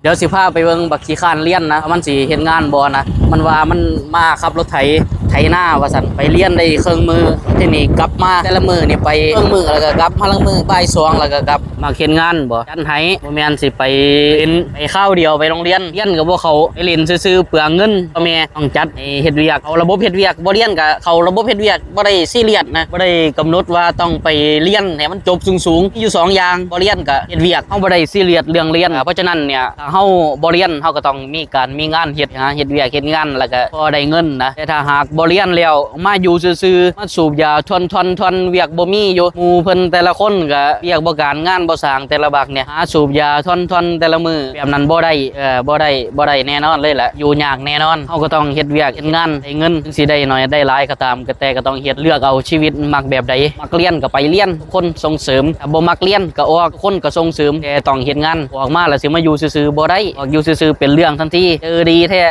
เดี๋ยวสิพาไปเบิ่งบักขี้ข้านเรียนนะมันสิเฮ็ดงานบ่นะมันว่ามันมาขับรถไถหน้าว่าซั่นไปเรียนได้เครื่องมือทีนี้กลับมาแต่ละมื้อนี่ไปเครื่องมือแล้วก็กลับมาละมื้อบ่าย2แล้วก็กลับมาเฮ็ดงานบ่จันให้บ่แม่นสิไปเล่นไปข้าวเดียวไปโรงเรียนก็บ่เข้าไปเล่นซื่อๆเปลืองเงินพ่อแม่ต้องจัดให้เฮ็ดเวียกเอาระบบเฮ็ดเวียกบ่เรียนก็เข้าระบบเฮ็ดเวียกบ่ได้ซีเรียสนะบ่ได้กำหนดว่าต้องไปเรียนให้มันจบสูงๆมีอยู่2อย่างบ่เรียนก็เฮ็ดเวียกเฮาบ่ได้ซีเรียสเรื่องเรียนเพราะฉะนั้นเนี่ยถ้าเฮาบ่เรียนเฮาก็ต้องมีการมีงานเฮ็ดเฮ็ดเวียกเฮ็ดงานแล้วก็พอได้เงินนะแต่ถ้าหากบ่เรียนแล้วมาอยู่ซื่อๆมาสูบยาทนเวียกบ่มีอยู่หมู่เพิ่นแต่ละคนก็เวียกบ่การงานบ่สร้างแต่ละบักเนี่ยหาสูบยาทนแต่ละมื้อแบบนั้นบ่ได้บ่ได้แน่นอนเลยแหละอยู่ยากแน่นอนเฮาก็ต้องเฮ็ดเวียกเฮ็ดงานได้เงินถึงสิได้น้อยได้หลายก็ตามก็แต่ก็ต้องเฮ็ดเลือกเอาชีวิตมักแบบใดมักเรียนก็ไปเรียนคนส่งเสริมถ้าบ่มักเรียนก็ออกคนก็ส่งเสริมแต่ต้องเฮ็ดงานออกมาแล้วสิมาอยู่ซื่อๆบ่ได้ออกอยู่ซื่อๆเป็นเรื่องทันทีดีแท้